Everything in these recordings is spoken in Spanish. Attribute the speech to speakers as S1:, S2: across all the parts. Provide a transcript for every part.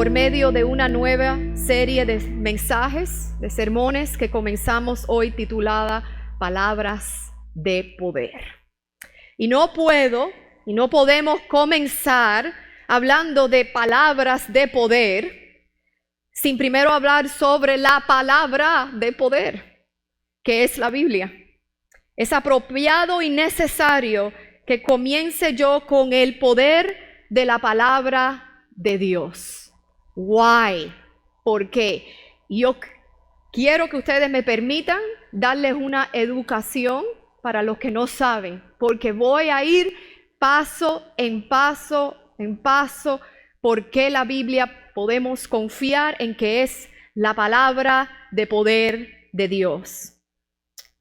S1: por medio de una nueva serie de mensajes, de sermones que comenzamos hoy titulada Palabras de Poder. Y no podemos comenzar hablando de palabras de poder sin primero hablar sobre la palabra de poder, que es la Biblia. Es apropiado y necesario que comience yo con el poder de la palabra de Dios. Why? ¿Por qué? Yo quiero que ustedes me permitan darles una educación para los que no saben, porque voy a ir paso en paso, porque la Biblia podemos confiar en que es la palabra de poder de Dios.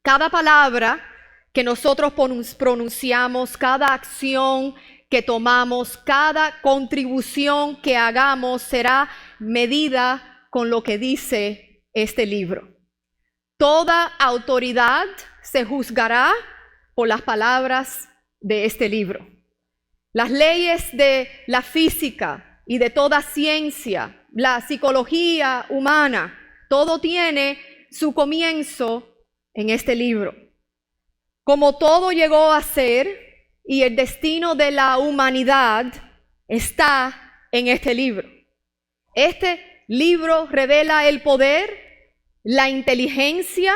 S1: Cada palabra que nosotros pronunciamos, cada acción que tomamos, cada contribución que hagamos será medida con lo que dice este libro. Toda autoridad se juzgará por las palabras de este libro. Las leyes de la física y de toda ciencia, la psicología humana, todo tiene su comienzo en este libro. Como todo llegó a ser y el destino de la humanidad está en este libro. Este libro revela el poder, la inteligencia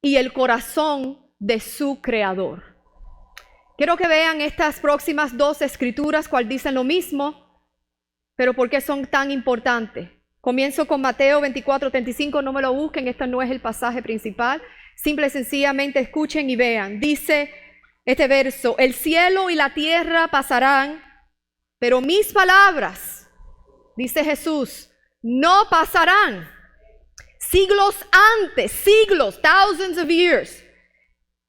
S1: y el corazón de su creador. Quiero que vean estas próximas dos escrituras, cual dicen lo mismo, pero ¿por qué son tan importantes? Comienzo con Mateo 24:35, no me lo busquen, este no es el pasaje principal. Simple y sencillamente escuchen y vean. Dice este verso: el cielo y la tierra pasarán, pero mis palabras, dice Jesús, no pasarán. Siglos antes, thousands of years,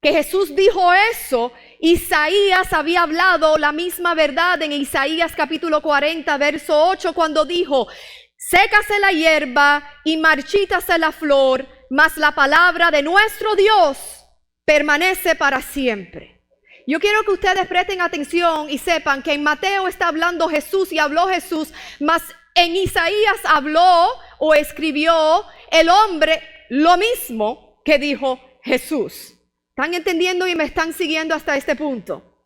S1: que Jesús dijo eso, Isaías había hablado la misma verdad en Isaías capítulo 40, verso 8, cuando dijo: sécase la hierba y marchítase la flor, mas la palabra de nuestro Dios permanece para siempre. Yo quiero que ustedes presten atención y sepan que en Mateo está hablando Jesús y habló Jesús, mas en Isaías habló o escribió el hombre lo mismo que dijo Jesús. ¿Están entendiendo y me están siguiendo hasta este punto?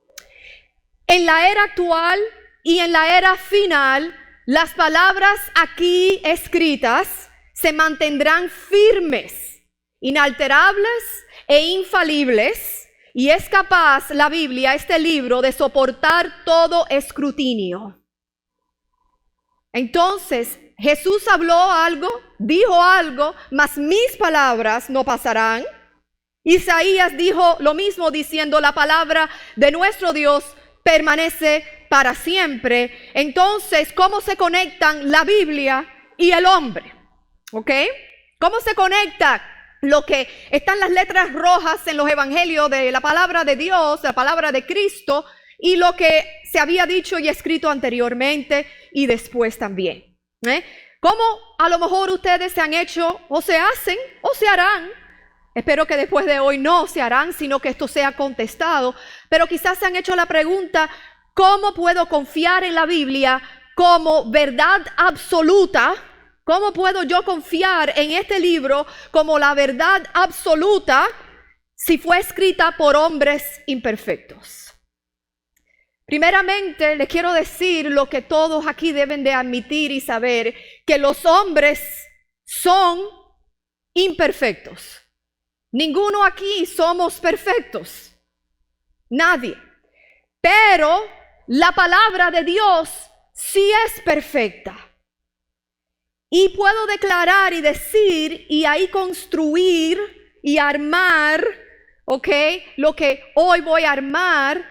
S1: En la era actual y en la era final, las palabras aquí escritas se mantendrán firmes, inalterables e infalibles, y es capaz la Biblia, este libro, de soportar todo escrutinio. Entonces, Jesús habló algo, dijo algo, mas mis palabras no pasarán. Isaías dijo lo mismo diciendo: la palabra de nuestro Dios permanece para siempre. Entonces, ¿cómo se conectan la Biblia y el hombre? ¿Ok? ¿Cómo se conecta lo que están las letras rojas en los evangelios de la palabra de Dios, la palabra de Cristo, y lo que se había dicho y escrito anteriormente y después también? ¿Cómo a lo mejor ustedes se han hecho o se hacen o se harán? Espero que después de hoy no se harán, sino que esto sea contestado. Pero quizás se han hecho la pregunta: ¿cómo puedo confiar en la Biblia como verdad absoluta? ¿Cómo puedo yo confiar en este libro como la verdad absoluta si fue escrita por hombres imperfectos? Primeramente, les quiero decir lo que todos aquí deben de admitir y saber: que los hombres son imperfectos. Ninguno aquí somos perfectos. Nadie. Pero la palabra de Dios sí es perfecta. Y puedo declarar y decir y ahí construir y armar, ¿ok? Lo que hoy voy a armar,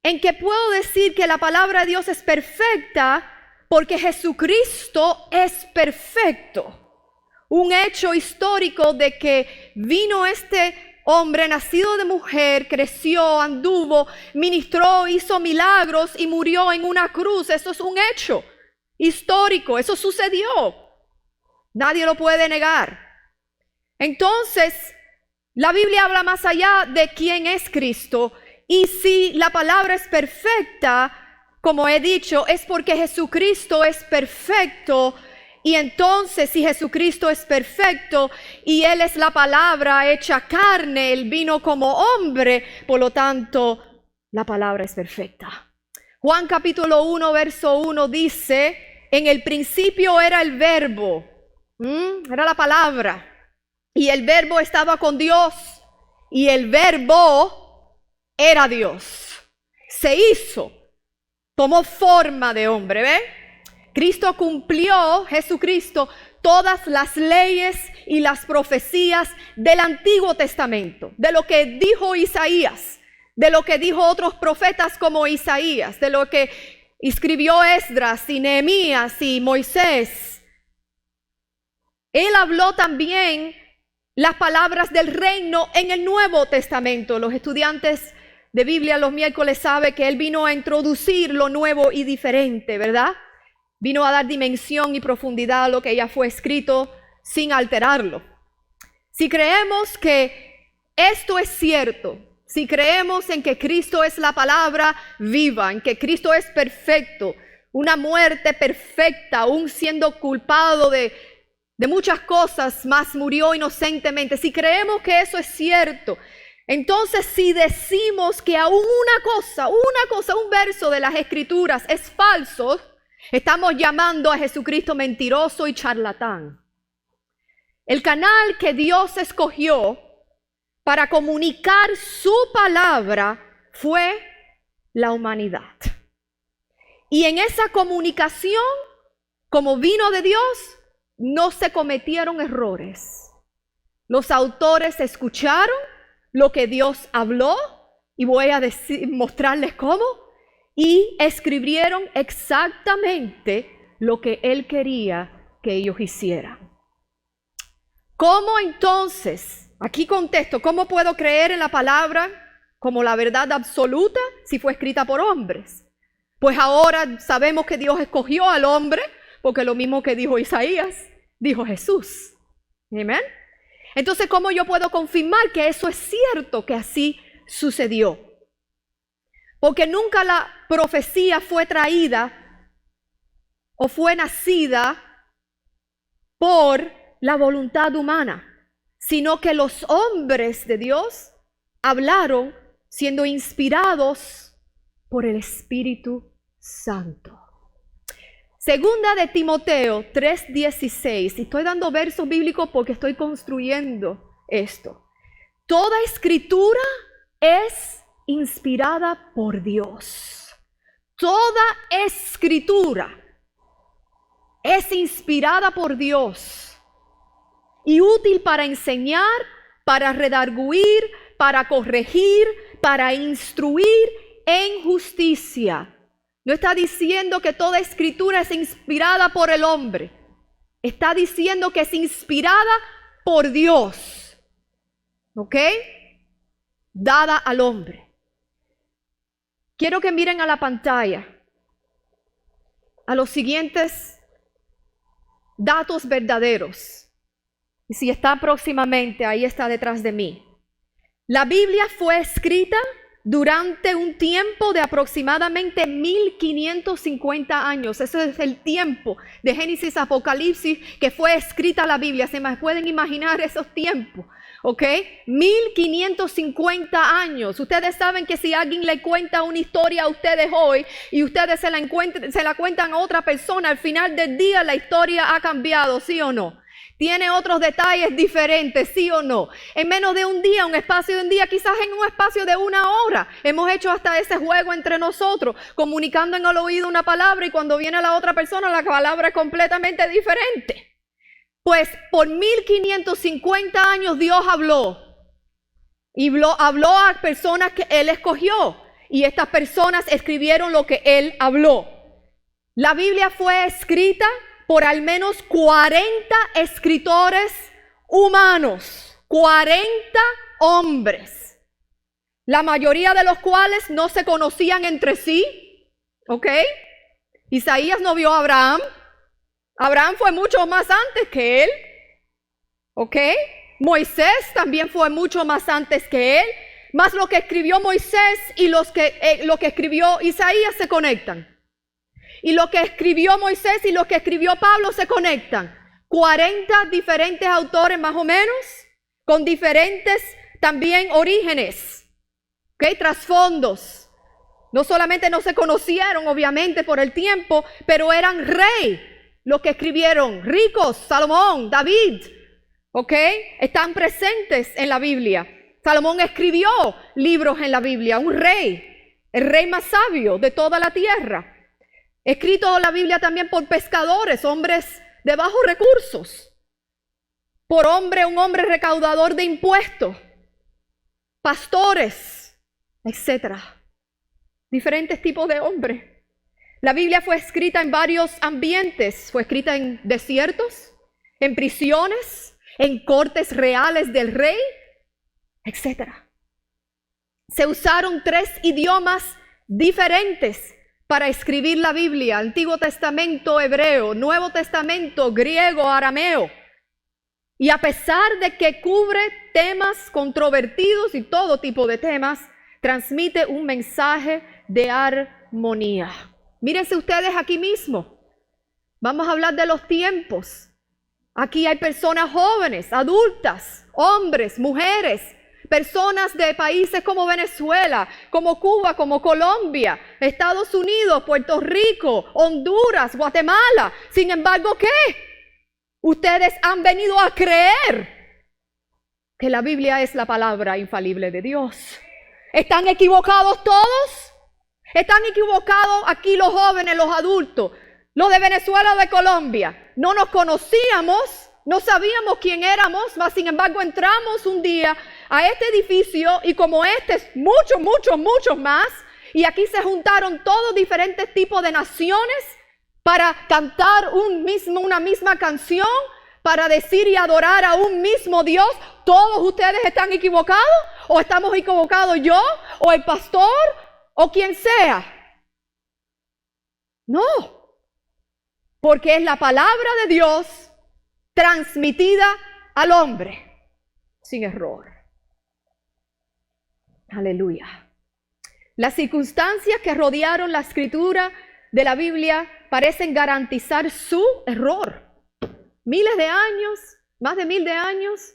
S1: en que puedo decir que la palabra de Dios es perfecta porque Jesucristo es perfecto. Un hecho histórico de que vino este hombre nacido de mujer, creció, anduvo, ministró, hizo milagros y murió en una cruz. Eso es un hecho histórico, eso sucedió. Nadie lo puede negar. Entonces, la Biblia habla más allá de quién es Cristo. Y si la palabra es perfecta, como he dicho, es porque Jesucristo es perfecto. Y entonces, si Jesucristo es perfecto y Él es la palabra hecha carne, Él vino como hombre, por lo tanto, la palabra es perfecta. Juan capítulo 1, verso 1 dice, en el principio era el verbo, era la palabra, y el verbo estaba con Dios, y el verbo era Dios. Se hizo, tomó forma de hombre, ¿ve? Cristo cumplió, Jesucristo, todas las leyes y las profecías del Antiguo Testamento, de lo que dijo Isaías, de lo que dijo otros profetas como Isaías, de lo que escribió Esdras y Nehemías y Moisés. Él habló también las palabras del reino en el Nuevo Testamento. Los estudiantes de Biblia los miércoles saben que Él vino a introducir lo nuevo y diferente, ¿verdad? Vino a dar dimensión y profundidad a lo que ya fue escrito sin alterarlo. Si creemos que esto es cierto, si creemos en que Cristo es la palabra viva, en que Cristo es perfecto, una muerte perfecta, aún siendo culpado de muchas cosas, más murió inocentemente. Si creemos que eso es cierto, entonces si decimos que aún un verso de las Escrituras es falso, estamos llamando a Jesucristo mentiroso y charlatán. El canal que Dios escogió para comunicar su palabra fue la humanidad. Y en esa comunicación, como vino de Dios, no se cometieron errores. Los autores escucharon lo que Dios habló, y voy a mostrarles cómo, y escribieron exactamente lo que Él quería que ellos hicieran. ¿Cómo entonces, aquí contesto, cómo puedo creer en la palabra como la verdad absoluta si fue escrita por hombres? Pues ahora sabemos que Dios escogió al hombre, porque lo mismo que dijo Isaías, dijo Jesús. ¿Amén? Entonces, ¿cómo yo puedo confirmar que eso es cierto, que así sucedió? Porque nunca la profecía fue traída o fue nacida por la voluntad humana, sino que los hombres de Dios hablaron siendo inspirados por el Espíritu Santo. Segunda de Timoteo 3:16, y estoy dando versos bíblicos porque estoy construyendo esto. Toda escritura es inspirada por Dios. Toda escritura es inspirada por Dios y útil para enseñar, para redarguir, para corregir, para instruir en justicia. No está diciendo que toda escritura es inspirada por el hombre. Está diciendo que es inspirada por Dios. ¿Ok? Dada al hombre. Quiero que miren a la pantalla a los siguientes datos verdaderos. Y si está próximamente, ahí está detrás de mí. La Biblia fue escrita durante un tiempo de aproximadamente 1550 años. Ese es el tiempo de Génesis a Apocalipsis que fue escrita la Biblia. ¿Se pueden imaginar esos tiempos? ¿Ok? 1550 años. Ustedes saben que si alguien le cuenta una historia a ustedes hoy y ustedes se la cuentan a otra persona, al final del día la historia ha cambiado, ¿sí o no? Tiene otros detalles diferentes, ¿sí o no? En menos de un día, un espacio de un día, quizás en un espacio de una hora, hemos hecho hasta ese juego entre nosotros, comunicando en el oído una palabra y cuando viene la otra persona la palabra es completamente diferente. Pues por 1550 años Dios habló y habló a personas que Él escogió y estas personas escribieron lo que Él habló. La Biblia fue escrita por al menos 40 escritores humanos, 40 hombres, la mayoría de los cuales no se conocían entre sí, ¿ok? Isaías no vio a Abraham. Abraham fue mucho más antes que él, ¿ok? Moisés también fue mucho más antes que él, más lo que escribió Moisés y lo que escribió Isaías se conectan. Y lo que escribió Moisés y lo que escribió Pablo se conectan. 40 diferentes autores más o menos, con diferentes también orígenes, ¿ok? Trasfondos. No solamente no se conocieron, obviamente, por el tiempo, pero eran rey los que escribieron, ricos, Salomón, David, ¿ok? Están presentes en la Biblia. Salomón escribió libros en la Biblia, un rey, el rey más sabio de toda la tierra. Escrito la Biblia también por pescadores, hombres de bajos recursos, por un hombre recaudador de impuestos, pastores, etcétera. Diferentes tipos de hombres. La Biblia fue escrita en varios ambientes. Fue escrita en desiertos, en prisiones, en cortes reales del rey, etcétera. Se usaron 3 idiomas diferentes para escribir la Biblia: Antiguo Testamento hebreo, Nuevo Testamento griego, arameo. Y a pesar de que cubre temas controvertidos y todo tipo de temas, transmite un mensaje de armonía. Mírense ustedes aquí mismo. Vamos a hablar de los tiempos. Aquí hay personas jóvenes, adultas, hombres, mujeres, personas de países como Venezuela, como Cuba, como Colombia, Estados Unidos, Puerto Rico, Honduras, Guatemala. Sin embargo, ¿qué? Ustedes han venido a creer que la Biblia es la palabra infalible de Dios. ¿Están equivocados todos? ¿Están equivocados aquí los jóvenes, los adultos, los de Venezuela o de Colombia? No nos conocíamos, no sabíamos quién éramos, mas sin embargo entramos un día a este edificio y como muchos más, y aquí se juntaron todos diferentes tipos de naciones para cantar una misma canción, para decir y adorar a un mismo Dios. ¿Todos ustedes están equivocados? ¿O estamos equivocados yo? ¿O el pastor? ¿O quien sea? No, porque es la palabra de Dios transmitida al hombre sin error. Aleluya. Las circunstancias que rodearon la escritura de la Biblia parecen garantizar su error. Miles de años, más de 1000 de años,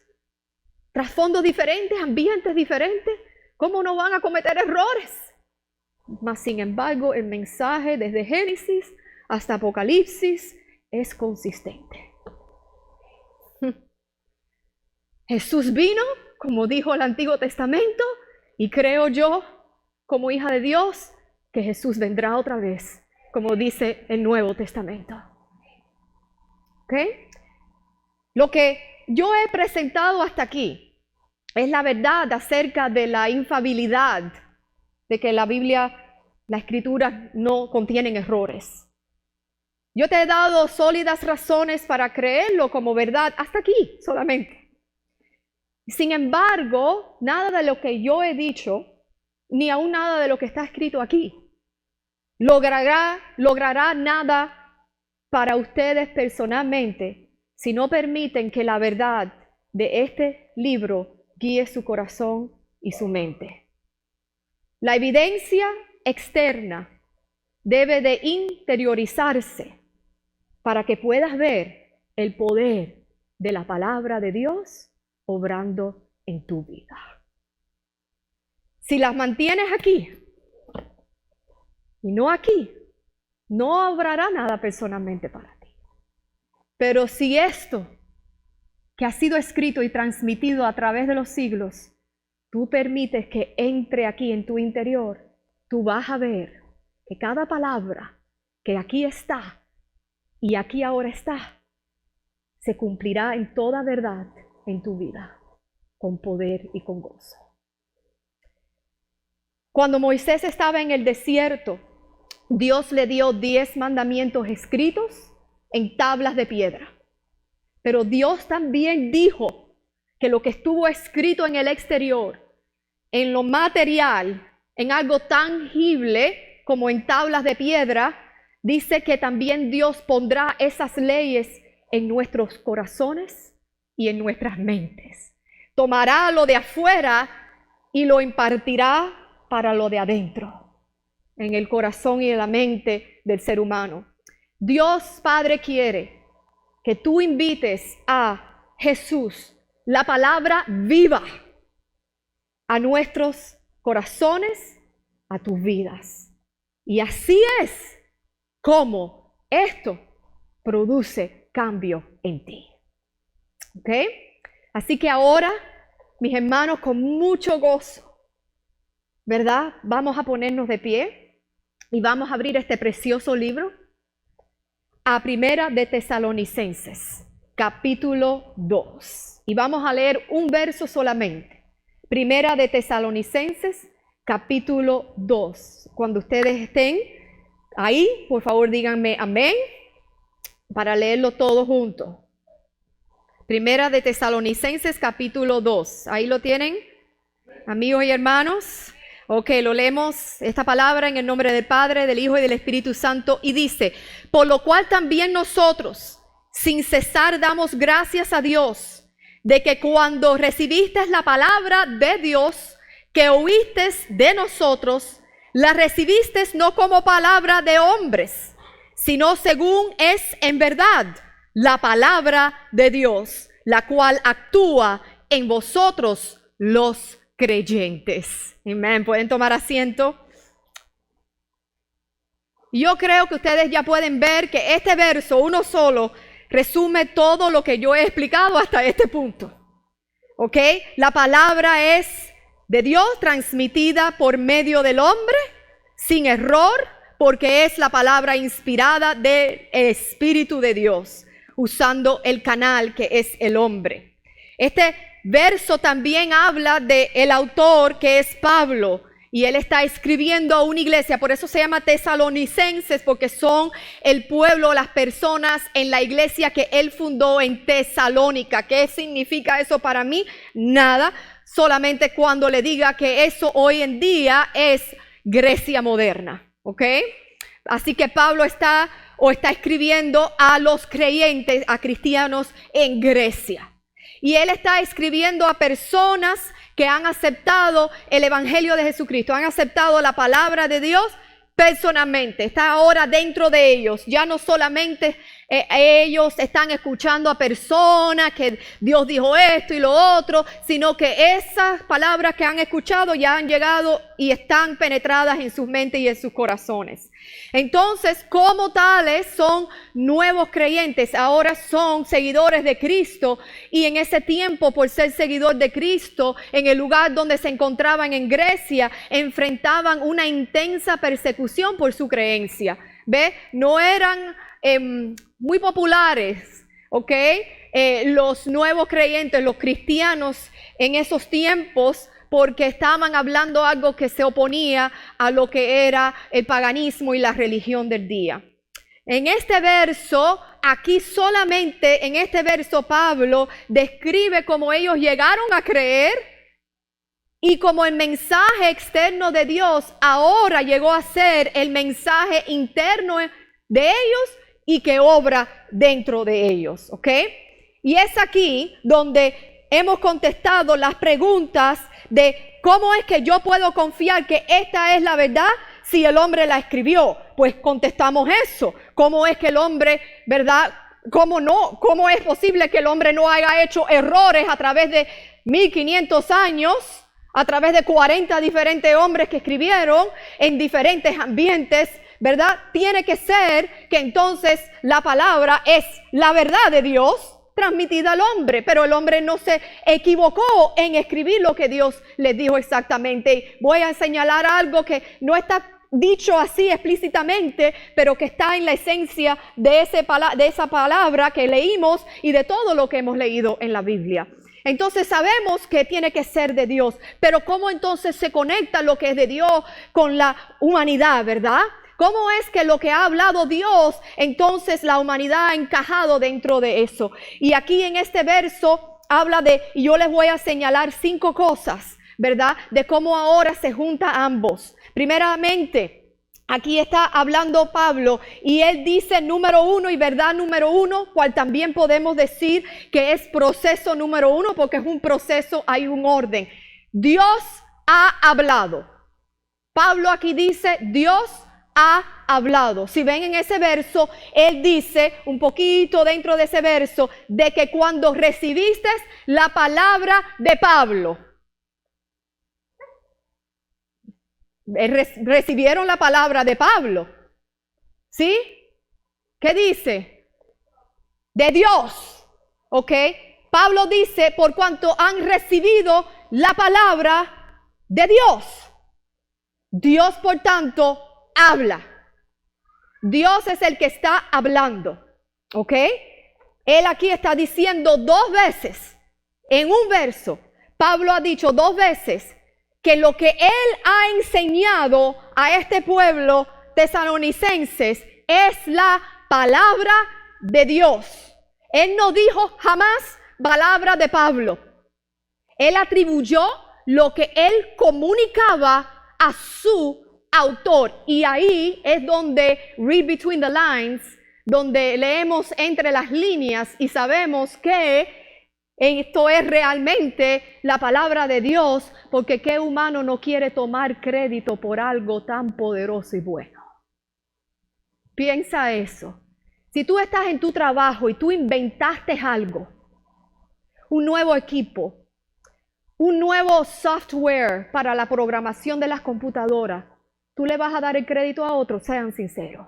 S1: trasfondos diferentes, ambientes diferentes. ¿Cómo no van a cometer errores? Mas sin embargo, el mensaje desde Génesis hasta Apocalipsis es consistente. Jesús vino, como dijo el Antiguo Testamento, y creo yo, como hija de Dios, que Jesús vendrá otra vez, como dice el Nuevo Testamento. ¿Ok? Lo que yo he presentado hasta aquí es la verdad acerca de la infalibilidad, de que la Biblia, la Escritura no contienen errores. Yo te he dado sólidas razones para creerlo como verdad hasta aquí solamente. Sin embargo, nada de lo que yo he dicho, ni aún nada de lo que está escrito aquí, logrará nada para ustedes personalmente si no permiten que la verdad de este libro guíe su corazón y su mente. La evidencia externa debe de interiorizarse para que puedas ver el poder de la palabra de Dios obrando en tu vida. Si las mantienes aquí y no aquí, no obrará nada personalmente para ti. Pero si esto que ha sido escrito y transmitido a través de los siglos, tú permites que entre aquí en tu interior, tú vas a ver que cada palabra que aquí está y aquí ahora está, se cumplirá en toda verdad en tu vida, con poder y con gozo. Cuando Moisés estaba en el desierto, Dios le dio 10 mandamientos escritos en tablas de piedra. Pero Dios también dijo que lo que estuvo escrito en el exterior, en lo material, en algo tangible como en tablas de piedra, dice que también Dios pondrá esas leyes en nuestros corazones y en nuestras mentes. Tomará lo de afuera y lo impartirá para lo de adentro. en el corazón y en la mente del ser humano. Dios Padre quiere que tú invites a Jesús, la palabra viva, a nuestros corazones, a tus vidas. Y así es como esto produce cambio en ti. ¿Ok? Así que ahora, mis hermanos, con mucho gozo, ¿verdad? Vamos a ponernos de pie y vamos a abrir este precioso libro a Primera de Tesalonicenses, capítulo 2. Y vamos a leer un verso solamente. Primera de Tesalonicenses, capítulo 2. Cuando ustedes estén ahí, por favor díganme amén, para leerlo todo junto. Primera de Tesalonicenses, capítulo 2. ¿Ahí lo tienen, amigos y hermanos? Ok, lo leemos esta palabra en el nombre del Padre, del Hijo y del Espíritu Santo, y dice: por lo cual también nosotros, sin cesar, damos gracias a Dios, de que cuando recibiste la palabra de Dios, que oíste de nosotros, la recibiste no como palabra de hombres, sino según es en verdad la palabra de Dios, la cual actúa en vosotros los creyentes. Amén. ¿Pueden tomar asiento? Yo creo que ustedes ya pueden ver que este verso, uno solo, resume todo lo que yo he explicado hasta este punto. ¿Ok? La palabra es de Dios, transmitida por medio del hombre, sin error, porque es la palabra inspirada del Espíritu de Dios, usando el canal que es el hombre. Este verso también habla del autor, que es Pablo, y él está escribiendo a una iglesia, por eso se llama Tesalonicenses, porque son el pueblo, las personas en la iglesia que él fundó en Tesalónica. ¿Qué significa eso para mí? Nada, solamente cuando le diga que eso hoy en día es Grecia moderna, ¿ok? Así que Pablo está escribiendo a los creyentes, a cristianos en Grecia. Y él está escribiendo a personas que han aceptado el evangelio de Jesucristo, han aceptado la palabra de Dios personalmente, está ahora dentro de ellos. Ya no solamente ellos están escuchando a personas que Dios dijo esto y lo otro, sino que esas palabras que han escuchado ya han llegado y están penetradas en sus mentes y en sus corazones. Entonces, como tales, son nuevos creyentes, ahora son seguidores de Cristo, y en ese tiempo, por ser seguidor de Cristo, en el lugar donde se encontraban en Grecia, enfrentaban una intensa persecución por su creencia. ¿Ve? No eran muy populares, ¿ok? Los nuevos creyentes, los cristianos en esos tiempos, porque estaban hablando algo que se oponía a lo que era el paganismo y la religión del día. En este verso, aquí solamente en este verso Pablo describe cómo ellos llegaron a creer y cómo el mensaje externo de Dios ahora llegó a ser el mensaje interno de ellos y que obra dentro de ellos, ¿ok? Y es aquí donde hemos contestado las preguntas de cómo es que yo puedo confiar que esta es la verdad si el hombre la escribió. Pues contestamos eso. ¿Cómo es que el hombre, verdad? ¿Cómo no? ¿Cómo es posible que el hombre no haya hecho errores a través de 1500 años? A través de 40 diferentes hombres que escribieron en diferentes ambientes, ¿verdad? Tiene que ser que entonces la palabra es la verdad de Dios transmitida al hombre, pero el hombre no se equivocó en escribir lo que Dios les dijo exactamente. Y voy a señalar algo que no está dicho así explícitamente, pero que está en la esencia de esa palabra que leímos y de todo lo que hemos leído en la Biblia. Entonces sabemos que tiene que ser de Dios, pero ¿cómo entonces se conecta lo que es de Dios con la humanidad, verdad? ¿Cómo es que lo que ha hablado Dios, entonces la humanidad ha encajado dentro de eso? Y aquí en este verso habla y yo les voy a señalar 5 cosas, ¿verdad? De cómo ahora se juntan ambos. Primeramente, aquí está hablando Pablo y él dice número 1 y verdad número 1, cual también podemos decir que es proceso número 1, porque es un proceso, hay un orden. Dios ha hablado. Pablo aquí dice, Dios ha hablado. Si ven en ese verso, él dice un poquito dentro de ese verso de que cuando recibiste la palabra de Pablo, recibieron la palabra de Pablo, ¿sí? ¿Qué dice? De Dios, ¿ok? Pablo dice, por cuanto han recibido la palabra de Dios. Dios, por tanto, habla. Dios es el que está hablando, ¿ok? Él aquí está diciendo 2 veces, en un verso, Pablo ha dicho 2 veces que lo que él ha enseñado a este pueblo tesalonicenses es la palabra de Dios. Él no dijo jamás palabra de Pablo. Él atribuyó lo que él comunicaba a su autor. Y ahí es donde read between the lines, donde leemos entre las líneas y sabemos que esto es realmente la palabra de Dios, porque ¿qué humano no quiere tomar crédito por algo tan poderoso y bueno? Piensa eso. Si tú estás en tu trabajo y tú inventaste algo, un nuevo equipo, un nuevo software para la programación de las computadoras, ¿tú le vas a dar el crédito a otro? Sean sinceros.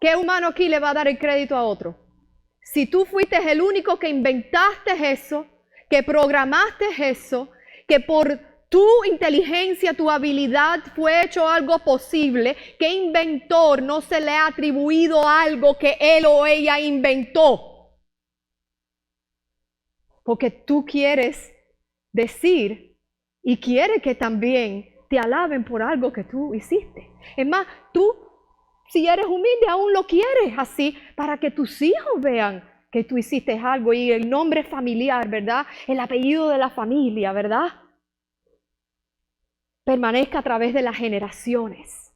S1: ¿Qué humano aquí le va a dar el crédito a otro? Si tú fuiste el único que inventaste eso, que programaste eso, que por tu inteligencia, tu habilidad fue hecho algo posible, ¿qué inventor no se le ha atribuido algo que él o ella inventó? Porque tú quieres decir y quieres que también te alaben por algo que tú hiciste. Es más, tú, si eres humilde, aún lo quieres así para que tus hijos vean que tú hiciste algo y el nombre familiar, ¿verdad? El apellido de la familia, ¿verdad? Permanezca a través de las generaciones.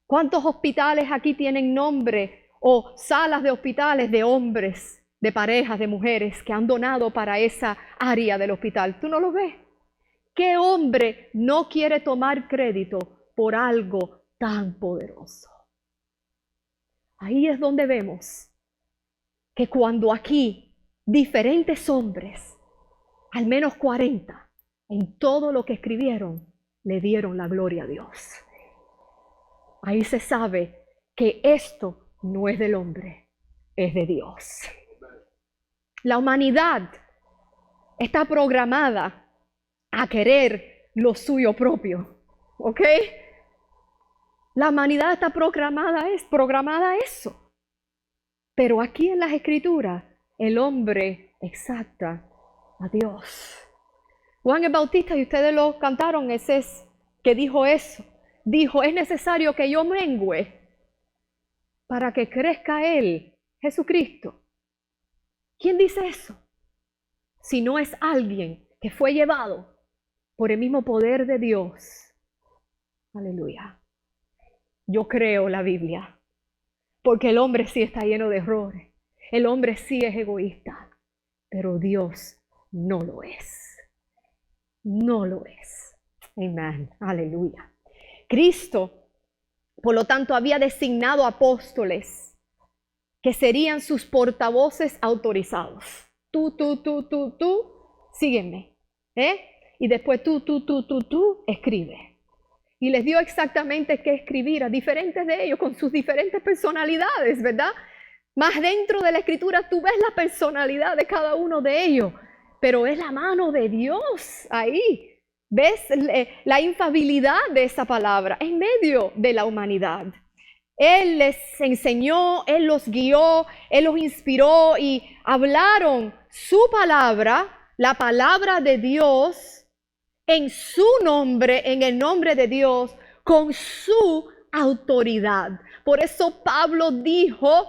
S1: ¿Cuántos hospitales aquí tienen nombre o salas de hospitales de hombres, de parejas, de mujeres que han donado para esa área del hospital? ¿Tú no lo ves? ¿Qué hombre no quiere tomar crédito por algo tan poderoso? Ahí es donde vemos que cuando aquí diferentes hombres, al menos 40, en todo lo que escribieron, le dieron la gloria a Dios. Ahí se sabe que esto no es del hombre, es de Dios. La humanidad está programada a querer lo suyo propio, ¿ok? La humanidad está programada a eso. Pero aquí en las Escrituras, el hombre exalta a Dios. Juan el Bautista, y ustedes lo cantaron, ese es que dijo eso. Dijo, es necesario que yo mengüe para que crezca Él, Jesucristo. ¿Quién dice eso? Si no es alguien que fue llevado por el mismo poder de Dios. Aleluya. Yo creo la Biblia, porque el hombre sí está lleno de errores. El hombre sí es egoísta, pero Dios no lo es. No lo es. Amén. Aleluya. Cristo, por lo tanto, había designado apóstoles que serían sus portavoces autorizados. Tú, sígueme. Y después tú, escribe. Y les dio exactamente qué escribir a diferentes de ellos con sus diferentes personalidades, ¿verdad? Más dentro de la Escritura tú ves la personalidad de cada uno de ellos, pero es la mano de Dios ahí. ¿Ves la infalibilidad de esa palabra en medio de la humanidad? Él les enseñó, Él los guió, Él los inspiró y hablaron su palabra, la palabra de Dios, en su nombre, en el nombre de Dios, con su autoridad. Por eso Pablo dijo,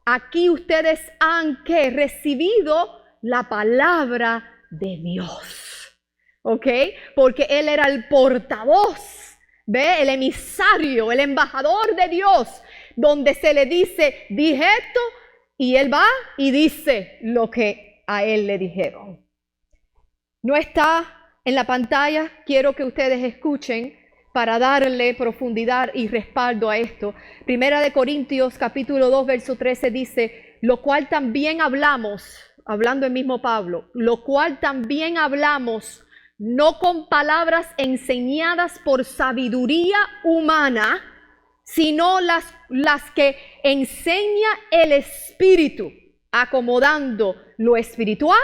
S1: aquí ustedes han recibido la palabra de Dios. ¿Ok? Porque él era el portavoz, ¿ve? El emisario, el embajador de Dios, donde se le dice, dije esto, y él va y dice lo que a él le dijeron. No está en la pantalla, quiero que ustedes escuchen para darle profundidad y respaldo a esto. Primera de Corintios capítulo 2, verso 13 dice, lo cual también hablamos, hablando el mismo Pablo, lo cual también hablamos, no con palabras enseñadas por sabiduría humana, sino las que enseña el Espíritu, acomodando lo espiritual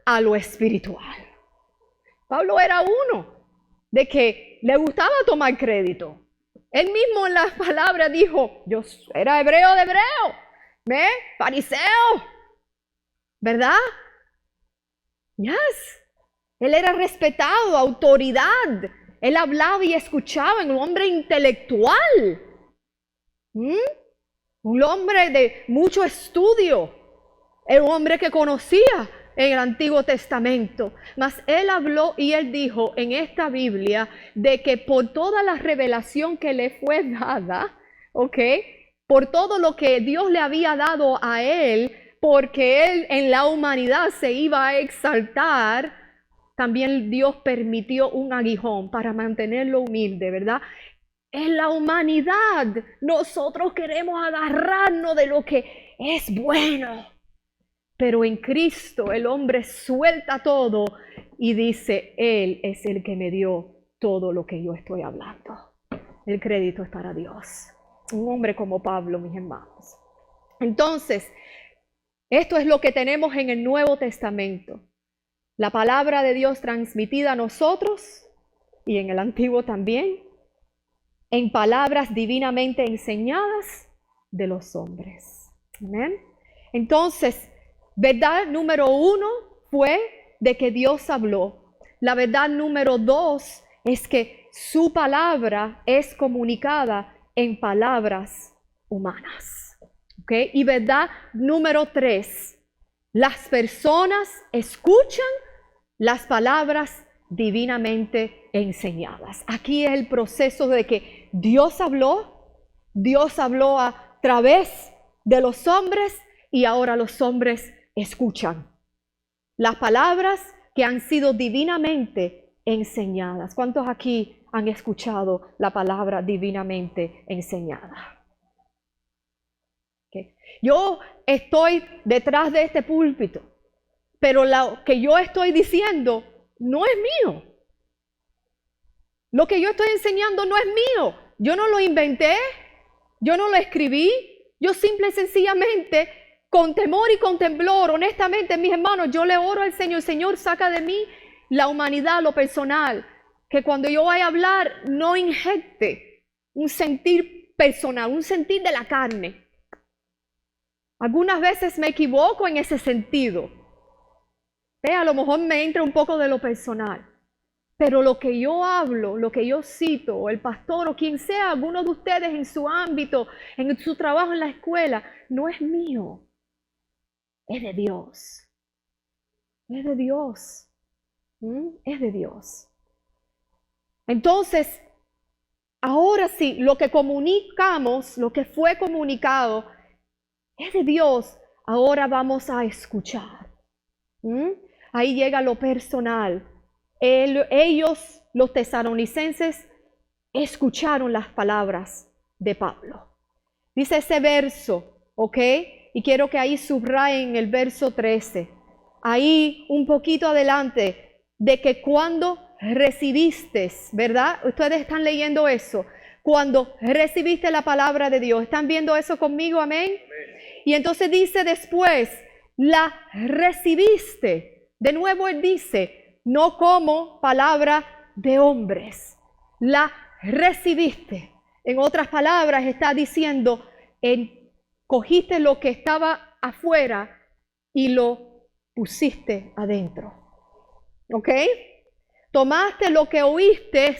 S1: a lo espiritual. Pablo era uno de que le gustaba tomar crédito. Él mismo en las palabras dijo, yo era hebreo de hebreo, fariseo, ¿verdad? Yes. Él era respetado, autoridad. Él hablaba y escuchaba, un hombre intelectual. Un hombre de mucho estudio. Era un hombre que conocía en el Antiguo Testamento. Mas él habló y él dijo en esta Biblia de que por toda la revelación que le fue dada, por todo lo que Dios le había dado a él, porque él en la humanidad se iba a exaltar, también Dios permitió un aguijón para mantenerlo humilde, ¿verdad? En la humanidad nosotros queremos agarrarnos de lo que es bueno. Pero en Cristo el hombre suelta todo y dice, Él es el que me dio todo lo que yo estoy hablando. El crédito es para Dios. Un hombre como Pablo, mis hermanos. Entonces, esto es lo que tenemos en el Nuevo Testamento. La palabra de Dios transmitida a nosotros y en el Antiguo también, en palabras divinamente enseñadas de los hombres. Amén. Entonces, verdad número 1 fue de que Dios habló. La verdad número 2 es que su palabra es comunicada en palabras humanas. Y verdad número 3, las personas escuchan las palabras divinamente enseñadas. Aquí es el proceso de que Dios habló a través de los hombres y ahora los hombres escuchan las palabras que han sido divinamente enseñadas. ¿Cuántos aquí han escuchado la palabra divinamente enseñada? Yo estoy detrás de este púlpito, pero lo que yo estoy diciendo no es mío. Lo que yo estoy enseñando no es mío. Yo no lo inventé, yo no lo escribí, yo simple y sencillamente, con temor y con temblor, honestamente, mis hermanos, yo le oro al Señor, Señor, saca de mí la humanidad, lo personal, que cuando yo vaya a hablar no inyecte un sentir personal, un sentir de la carne. Algunas veces me equivoco en ese sentido. A lo mejor me entra un poco de lo personal. Pero lo que yo hablo, lo que yo cito, o el pastor o quien sea, alguno de ustedes en su ámbito, en su trabajo en la escuela, no es mío. Es de Dios. Es de Dios. Es de Dios. Entonces, ahora sí, lo que comunicamos, lo que fue comunicado, es de Dios. Ahora vamos a escuchar. Ahí llega lo personal. Ellos, los tesalonicenses, escucharon las palabras de Pablo. Dice ese verso, y quiero que ahí subrayen el verso 13. Ahí un poquito adelante, de que cuando recibiste, ¿verdad? Ustedes están leyendo eso. Cuando recibiste la palabra de Dios. ¿Están viendo eso conmigo? Amén. Y entonces dice después, la recibiste. De nuevo él dice, no como palabra de hombres. La recibiste. En otras palabras está diciendo, cogiste lo que estaba afuera y lo pusiste adentro. Tomaste lo que oíste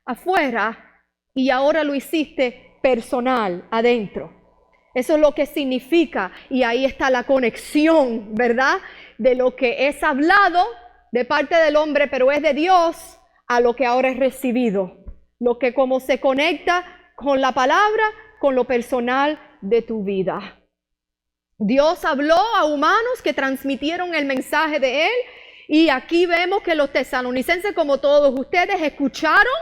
S1: afuera y ahora lo hiciste personal adentro. Eso es lo que significa, y ahí está la conexión, ¿verdad? De lo que es hablado de parte del hombre, pero es de Dios, a lo que ahora es recibido. Lo que como se conecta con la palabra, con lo personal de tu vida. Dios habló a humanos que transmitieron el mensaje de Él, Y aquí vemos que los tesalonicenses, como todos ustedes, escucharon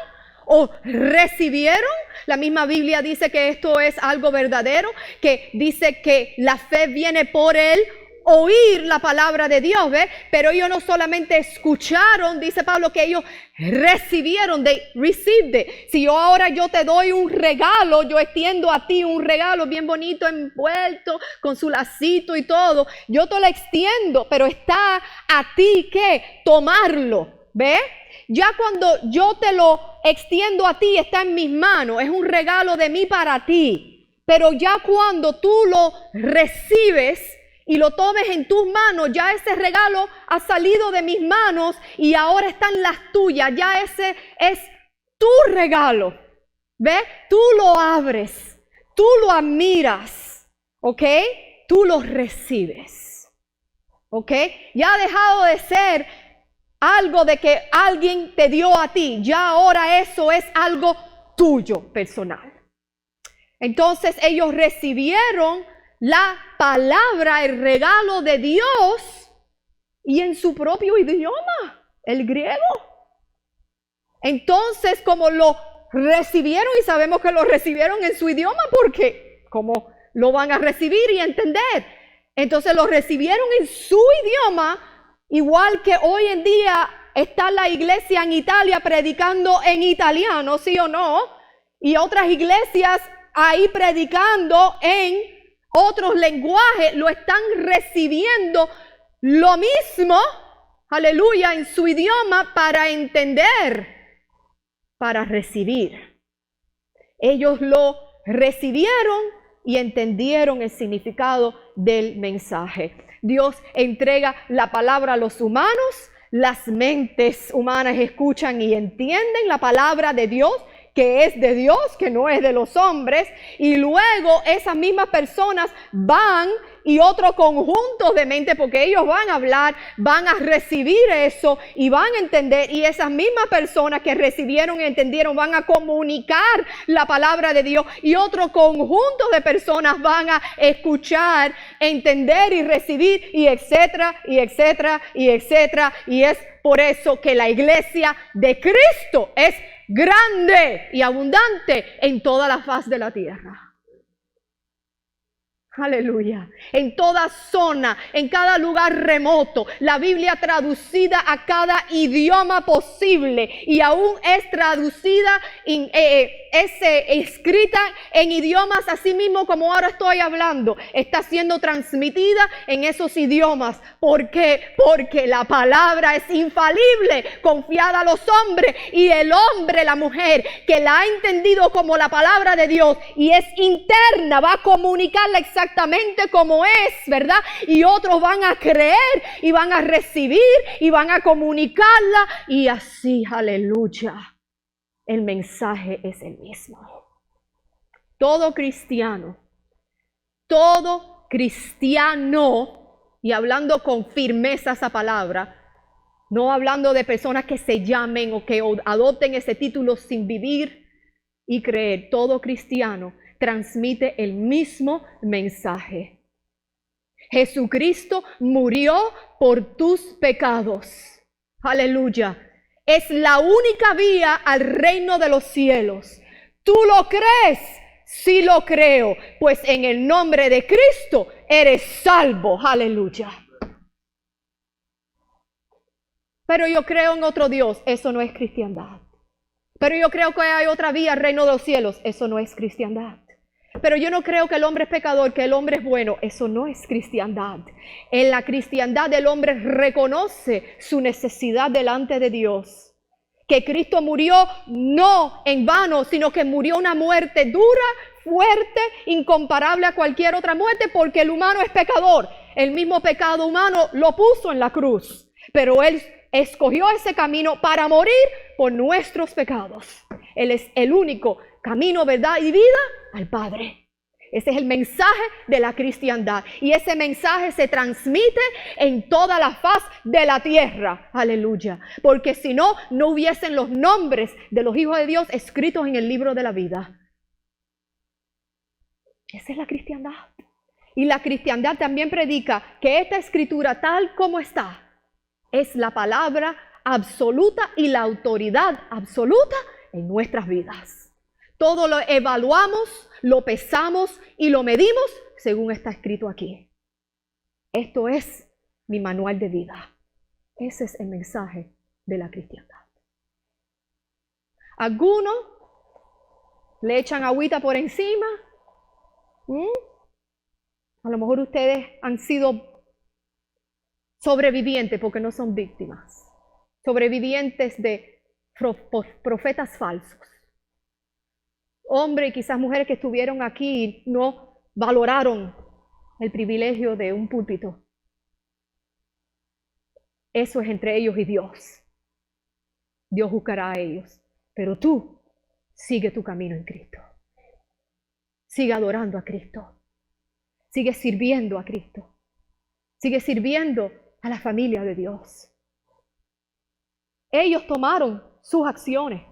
S1: o recibieron. La misma Biblia dice que esto es algo verdadero, que dice que la fe viene por el oír la palabra de Dios, ¿ves? Pero ellos no solamente escucharon, dice Pablo, que ellos recibieron, they received it. Si yo te doy un regalo, yo extiendo a ti un regalo bien bonito, envuelto, con su lacito y todo, yo te lo extiendo, pero está a ti que tomarlo, ¿ves? Ya cuando yo te lo extiendo a ti, está en mis manos, es un regalo de mí para ti. Pero ya cuando tú lo recibes y lo tomes en tus manos, ya ese regalo ha salido de mis manos y ahora están las tuyas. Ya ese es tu regalo. ¿Ves? Tú lo abres, tú lo admiras, ¿ok? Tú lo recibes, ¿ok? Ya ha dejado de ser algo de que alguien te dio a ti. Ya ahora eso es algo tuyo personal. Entonces ellos recibieron la palabra, el regalo de Dios, y en su propio idioma, el griego. Entonces, como lo recibieron, y sabemos que lo recibieron en su idioma, porque ¿cómo lo van a recibir y entender? Entonces lo recibieron en su idioma, igual que hoy en día está la iglesia en Italia predicando en italiano, ¿sí o no? Y otras iglesias ahí predicando en otros lenguajes, lo están recibiendo lo mismo, aleluya, en su idioma para entender, para recibir. Ellos lo recibieron y entendieron el significado del mensaje. Dios entrega la palabra a los humanos, las mentes humanas escuchan y entienden la palabra de Dios, que es de Dios, que no es de los hombres, y luego esas mismas personas van y otro conjunto de mente, porque ellos van a hablar, van a recibir eso y van a entender, y esas mismas personas que recibieron y entendieron van a comunicar la palabra de Dios, y otro conjunto de personas van a escuchar, entender y recibir, y etcétera, y etcétera, y etcétera, y es por eso que la iglesia de Cristo es grande y abundante en toda la faz de la tierra. Aleluya. En toda zona, en cada lugar remoto, la Biblia traducida a cada idioma posible, y aún es traducida, escrita en idiomas así mismo como ahora estoy hablando, está siendo transmitida en esos idiomas. ¿Por qué? Porque la palabra es infalible, confiada a los hombres, y el hombre, la mujer que la ha entendido como la palabra de Dios y es interna, va a comunicarla exactamente como es, ¿verdad? Y otros van a creer y van a recibir y van a comunicarla, y así, aleluya, el mensaje es el mismo. Todo cristiano, y hablando con firmeza esa palabra, no hablando de personas que se llamen o que adopten ese título sin vivir y creer, todo cristiano transmite el mismo mensaje. Jesucristo murió por tus pecados. Aleluya. Es la única vía al reino de los cielos. ¿Tú lo crees? Sí lo creo. Pues en el nombre de Cristo eres salvo. Aleluya. Pero yo creo en otro Dios. Eso no es cristiandad. Pero yo creo que hay otra vía al reino de los cielos. Eso no es cristiandad. Pero yo no creo que el hombre es pecador, que el hombre es bueno. Eso no es cristiandad. En la cristiandad el hombre reconoce su necesidad delante de Dios. Que Cristo murió no en vano, sino que murió una muerte dura, fuerte, incomparable a cualquier otra muerte, porque el humano es pecador. El mismo pecado humano lo puso en la cruz. Pero Él escogió ese camino para morir por nuestros pecados. Él es el único camino, verdad y vida al Padre. Ese es el mensaje de la cristiandad. Y ese mensaje se transmite en toda la faz de la tierra. Aleluya. Porque si no, no hubiesen los nombres de los hijos de Dios escritos en el libro de la vida. Esa es la cristiandad. Y la cristiandad también predica que esta escritura tal como está, Es la palabra absoluta y la autoridad absoluta en nuestras vidas. Todo lo evaluamos, lo pesamos y lo medimos según está escrito aquí. Esto es mi manual de vida. Ese es el mensaje de la cristiandad. Algunos le echan agüita por encima. A lo mejor ustedes han sido sobrevivientes porque no son víctimas. Sobrevivientes de profetas falsos. Hombres y quizás mujeres que estuvieron aquí y no valoraron el privilegio de un púlpito. Eso es entre ellos y Dios. Dios juzgará a ellos. Pero tú sigue tu camino en Cristo. Sigue adorando a Cristo. Sigue sirviendo a Cristo. Sigue sirviendo a la familia de Dios. Ellos tomaron sus acciones.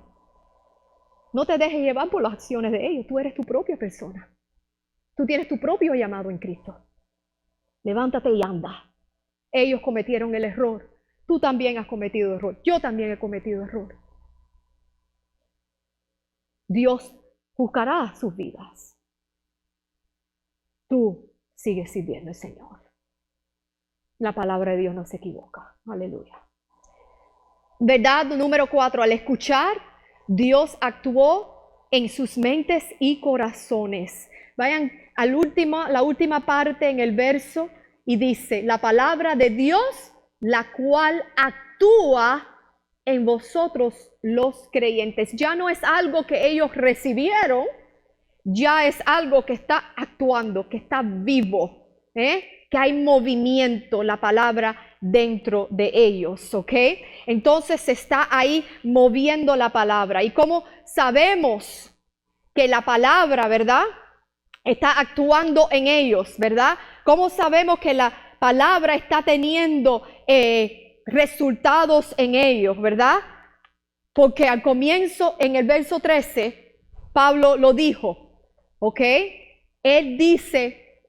S1: No te dejes llevar por las acciones de ellos. Tú eres tu propia persona. Tú tienes tu propio llamado en Cristo. Levántate y anda. Ellos cometieron el error. Tú también has cometido error. Yo también he cometido error. Dios juzgará sus vidas. Tú sigues sirviendo al Señor. La palabra de Dios no se equivoca. Aleluya. Verdad número 4. Al escuchar, Dios actuó en sus mentes y corazones. Vayan a la última parte en el verso y dice, la palabra de Dios, la cual actúa en vosotros los creyentes. Ya no es algo que ellos recibieron, ya es algo que está actuando, que está vivo, que hay movimiento, la palabra dentro de ellos, ¿ok? Entonces se está ahí moviendo la palabra. ¿Y cómo sabemos que la palabra, verdad, está actuando en ellos, verdad? ¿Cómo sabemos que la palabra está teniendo resultados en ellos, verdad? Porque al comienzo, en el verso 13, Pablo lo dijo, ¿ok? Él dice,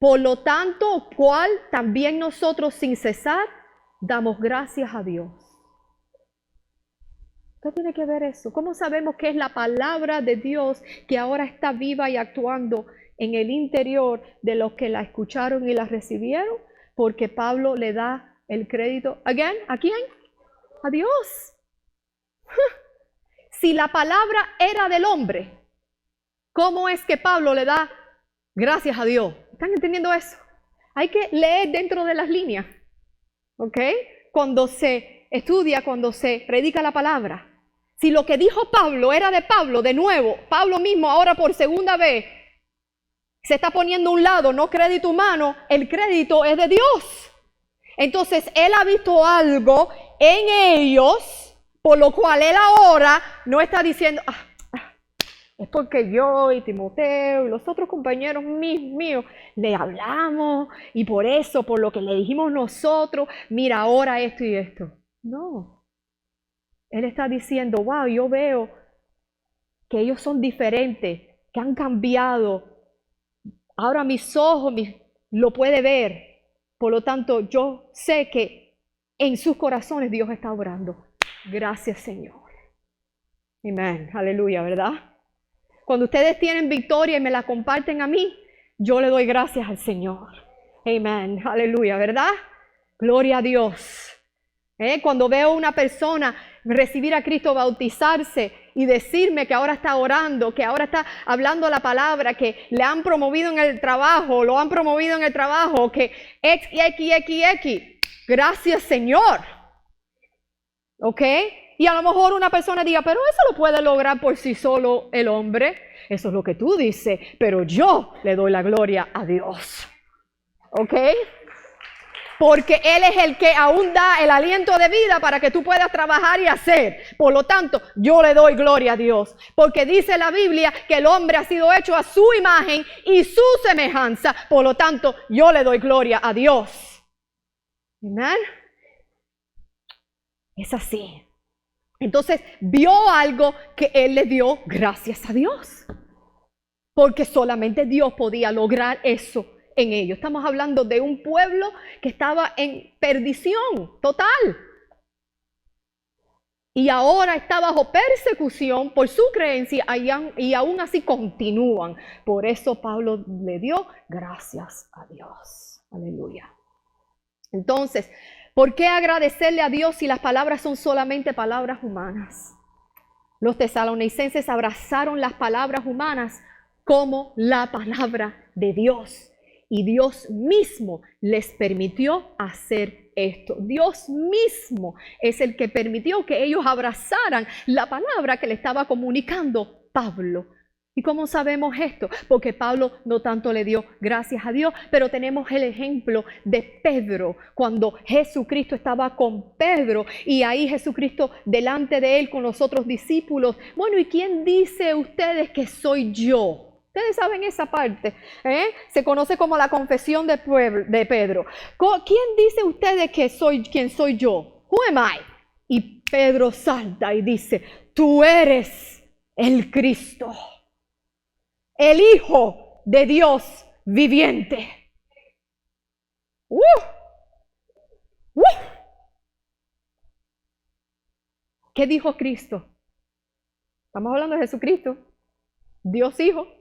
S1: por lo tanto, cual también nosotros sin cesar damos gracias a Dios. ¿Qué tiene que ver eso? ¿Cómo sabemos que es la palabra de Dios que ahora está viva y actuando en el interior de los que la escucharon y la recibieron? Porque Pablo le da el crédito, ¿a quién? A Dios. Si la palabra era del hombre, ¿cómo es que Pablo le da gracias a Dios? ¿Están entendiendo eso? Hay que leer dentro de las líneas, ¿ok? Cuando se estudia, cuando se predica la palabra. Si lo que dijo Pablo era de Pablo, de nuevo, Pablo mismo ahora por segunda vez se está poniendo a un lado, no crédito humano, el crédito es de Dios. Entonces él ha visto algo en ellos, por lo cual él ahora no está diciendo, es porque yo y Timoteo y los otros compañeros míos le hablamos y por eso, por lo que le dijimos nosotros, mira ahora esto y esto. No. Él está diciendo, wow, yo veo que ellos son diferentes, que han cambiado. Ahora mis ojos lo puede ver. Por lo tanto, yo sé que en sus corazones Dios está obrando. Gracias, Señor. Amén. Aleluya, ¿verdad? Cuando ustedes tienen victoria y me la comparten a mí, yo le doy gracias al Señor. Amén. Aleluya, ¿verdad? Gloria a Dios. Cuando veo a una persona recibir a Cristo, bautizarse y decirme que ahora está orando, que ahora está hablando la palabra, que le han promovido en el trabajo, lo han promovido en el trabajo, que X. Gracias, Señor. ¿Ok? Y a lo mejor una persona diga, pero eso lo puede lograr por sí solo el hombre. Eso es lo que tú dices, pero yo le doy la gloria a Dios. ¿Ok? Porque Él es el que aún da el aliento de vida para que tú puedas trabajar y hacer. Por lo tanto, yo le doy gloria a Dios. Porque dice la Biblia que el hombre ha sido hecho a su imagen y su semejanza. Por lo tanto, yo le doy gloria a Dios. ¿Amén? Es así. Entonces, vio algo que él le dio gracias a Dios. Porque solamente Dios podía lograr eso en ellos. Estamos hablando de un pueblo que estaba en perdición total. Y ahora está bajo persecución por su creencia y aún así continúan. Por eso Pablo le dio gracias a Dios. Aleluya. Entonces, ¿por qué agradecerle a Dios si las palabras son solamente palabras humanas? Los tesalonicenses abrazaron las palabras humanas como la palabra de Dios. Y Dios mismo les permitió hacer esto. Dios mismo es el que permitió que ellos abrazaran la palabra que le estaba comunicando Pablo. ¿Y cómo sabemos esto? Porque Pablo no tanto le dio gracias a Dios, pero tenemos el ejemplo de Pedro, cuando Jesucristo estaba con Pedro y ahí Jesucristo delante de él con los otros discípulos. Bueno, ¿y quién dice ustedes que soy yo? Ustedes saben esa parte, se conoce como la confesión de Pedro. ¿Quién dice ustedes que soy quién soy yo? Who am I? Y Pedro salta y dice, tú eres el Cristo, el Hijo de Dios viviente. ¿Qué dijo Cristo? Estamos hablando de Jesucristo, Dios Hijo.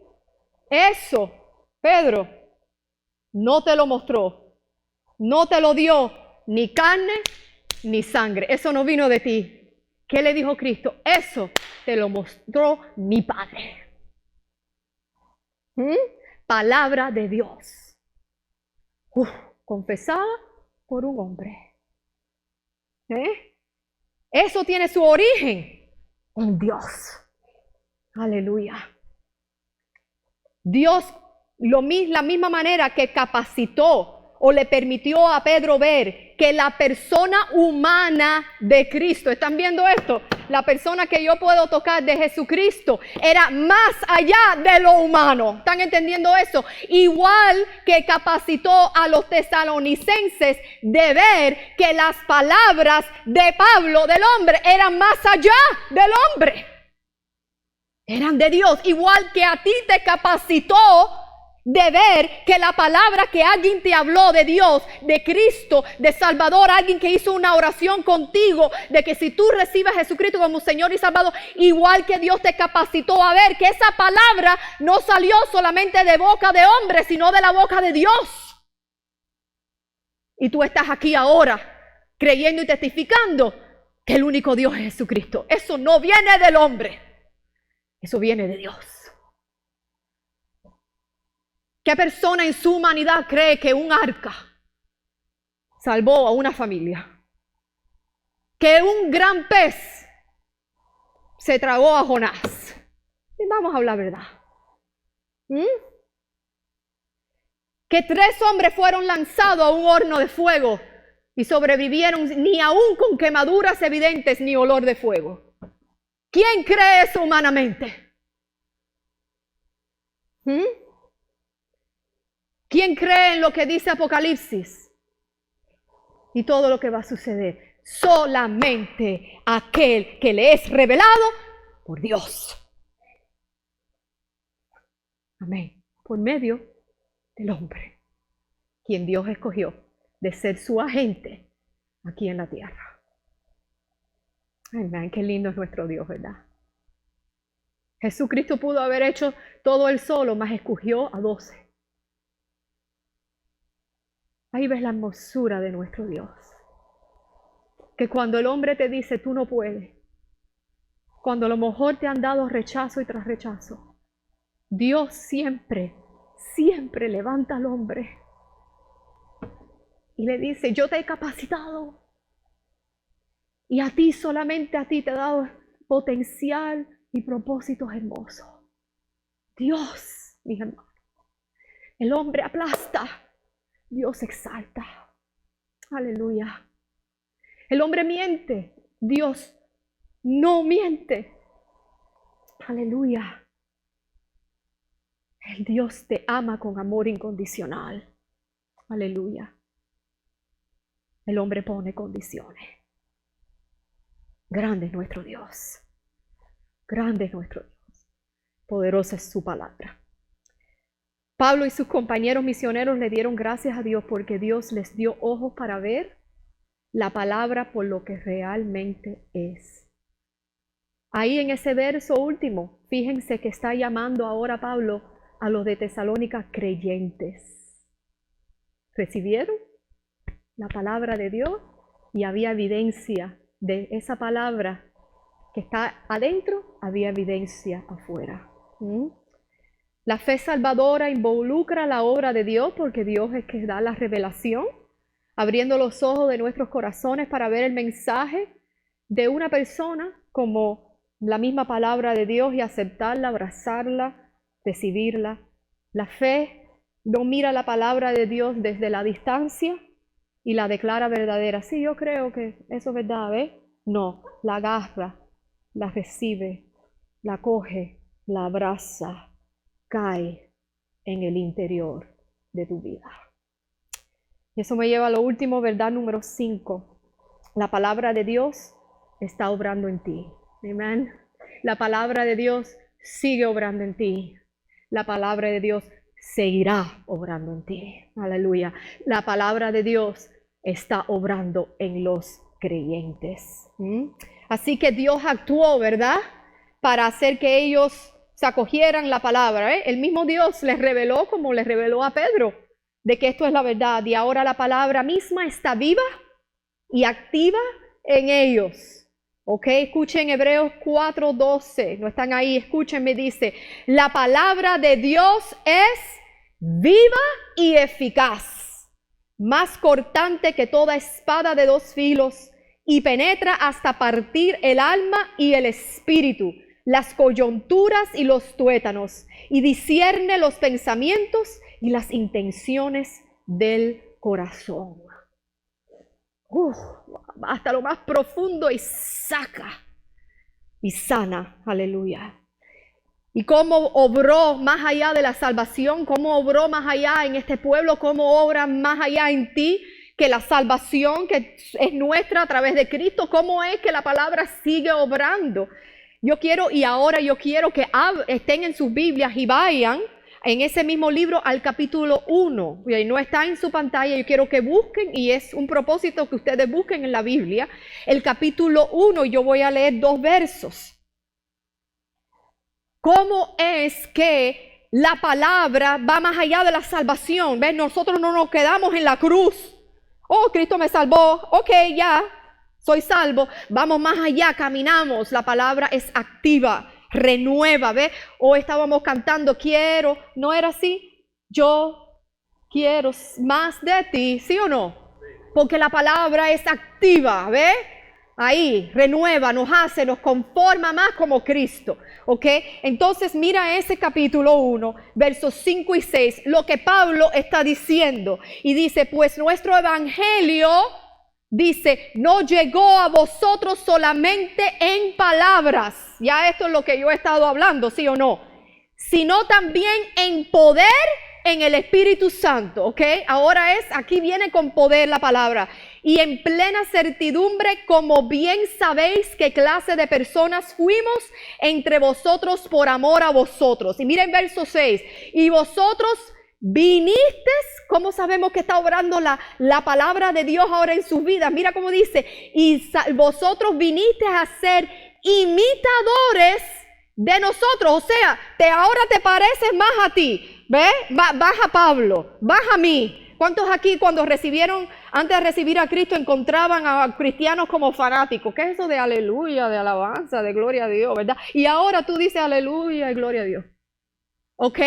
S1: Eso, Pedro, no te lo mostró, no te lo dio ni carne ni sangre. Eso no vino de ti. ¿Qué le dijo Cristo? Eso te lo mostró mi Padre. Palabra de Dios. Confesada por un hombre. Eso tiene su origen en Dios. Aleluya. Dios, la misma manera que capacitó o le permitió a Pedro ver que la persona humana de Cristo, ¿están viendo esto? La persona que yo puedo tocar de Jesucristo era más allá de lo humano. ¿Están entendiendo eso? Igual que capacitó a los tesalonicenses de ver que las palabras de Pablo, del hombre, eran más allá del hombre. Eran de Dios, igual que a ti te capacitó de ver que la palabra que alguien te habló de Dios, de Cristo, de Salvador, alguien que hizo una oración contigo, de que si tú recibes a Jesucristo como Señor y Salvador, igual que Dios te capacitó a ver que esa palabra no salió solamente de boca de hombre, sino de la boca de Dios. Y tú estás aquí ahora creyendo y testificando que el único Dios es Jesucristo. Eso no viene del hombre. Eso viene de Dios. ¿Qué persona en su humanidad cree que un arca salvó a una familia? Que un gran pez se tragó a Jonás. Y vamos a hablar verdad. Que 3 hombres fueron lanzados a un horno de fuego y sobrevivieron ni aún con quemaduras evidentes ni olor de fuego. ¿Quién cree eso humanamente? ¿Quién cree en lo que dice Apocalipsis? Y todo lo que va a suceder. Solamente aquel que le es revelado por Dios. Amén. Por medio del hombre, quien Dios escogió de ser su agente aquí en la tierra. Amén. Qué lindo es nuestro Dios, ¿verdad? Jesucristo pudo haber hecho todo él solo, mas escogió a 12. Ahí ves la hermosura de nuestro Dios. Que cuando el hombre te dice tú no puedes, cuando a lo mejor te han dado rechazo y tras rechazo, Dios siempre levanta al hombre y le dice, yo te he capacitado y a ti, solamente a ti te he dado potencial y propósitos hermosos. Dios, mis hermanos, el hombre aplasta, Dios exalta. Aleluya. El hombre miente, Dios no miente. Aleluya. El Dios te ama con amor incondicional. Aleluya. El hombre pone condiciones. Grande es nuestro Dios. Grande es nuestro Dios. Poderosa es su palabra. Pablo y sus compañeros misioneros le dieron gracias a Dios porque Dios les dio ojos para ver la palabra por lo que realmente es. Ahí en ese verso último, fíjense que está llamando ahora Pablo a los de Tesalónica creyentes. ¿Recibieron la palabra de Dios? Y había evidencia de esa palabra que está adentro, había evidencia afuera. La fe salvadora involucra la obra de Dios porque Dios es que da la revelación, abriendo los ojos de nuestros corazones para ver el mensaje de una persona como la misma palabra de Dios y aceptarla, abrazarla, recibirla. La fe no mira la palabra de Dios desde la distancia y la declara verdadera. Sí, yo creo que eso es verdad, ¿ves? No, la agarra, la recibe, la coge, la abraza, cae en el interior de tu vida. Y eso me lleva a lo último, verdad número 5. La palabra de Dios está obrando en ti. Amén. La palabra de Dios sigue obrando en ti. La palabra de Dios seguirá obrando en ti. Aleluya. La palabra de Dios está obrando en los creyentes. Así que Dios actuó, ¿verdad? Para hacer que ellos se acogieran la palabra. El mismo Dios les reveló, como les reveló a Pedro, de que esto es la verdad. Y ahora la palabra misma está viva y activa en ellos. Ok, escuchen Hebreos 4:12. No están ahí, escúchenme, dice: la palabra de Dios es viva y eficaz, más cortante que toda espada de 2 filos, y penetra hasta partir el alma y el espíritu, las coyunturas y los tuétanos, y discierne los pensamientos y las intenciones del corazón. Hasta lo más profundo, y saca y sana. Aleluya. Y cómo obró más allá de la salvación, cómo obró más allá en este pueblo, cómo obra más allá en ti que la salvación que es nuestra a través de Cristo. Cómo es que la palabra sigue obrando. Yo quiero que estén en sus Biblias y vayan en ese mismo libro al capítulo 1. No está en su pantalla, yo quiero que busquen, y es un propósito que ustedes busquen en la Biblia, el capítulo 1, yo voy a leer 2 versos. ¿Cómo es que la palabra va más allá de la salvación? ¿Ves? Nosotros no nos quedamos en la cruz. Oh, Cristo me salvó, ok, ya, soy salvo. Vamos más allá, caminamos, la palabra es activa, renueva, ¿ves? O estábamos cantando, quiero, ¿no era así? Yo quiero más de ti, ¿sí o no? Porque la palabra es activa, ¿ves? Ahí, renueva, nos hace, nos conforma más como Cristo, ¿ok? Entonces mira ese capítulo 1, versos 5 y 6, lo que Pablo está diciendo. Y dice, pues nuestro evangelio, dice, no llegó a vosotros solamente en palabras. Ya esto es lo que yo he estado hablando, ¿sí o no? Sino también en poder, en el Espíritu Santo, ¿ok? Ahora aquí viene con poder la palabra. Y en plena certidumbre, como bien sabéis qué clase de personas fuimos entre vosotros por amor a vosotros. Y miren verso 6. Y vosotros vinisteis, ¿cómo sabemos que está obrando la palabra de Dios ahora en sus vidas? Mira cómo dice, y vosotros vinisteis a ser imitadores de nosotros. O sea, ahora te pareces más a ti. ¿Ves? Vas a Pablo, vas a mí. ¿Cuántos aquí cuando antes de recibir a Cristo, encontraban a cristianos como fanáticos? ¿Qué es eso de aleluya, de alabanza, de gloria a Dios, verdad? Y ahora tú dices aleluya y gloria a Dios. ¿Ok?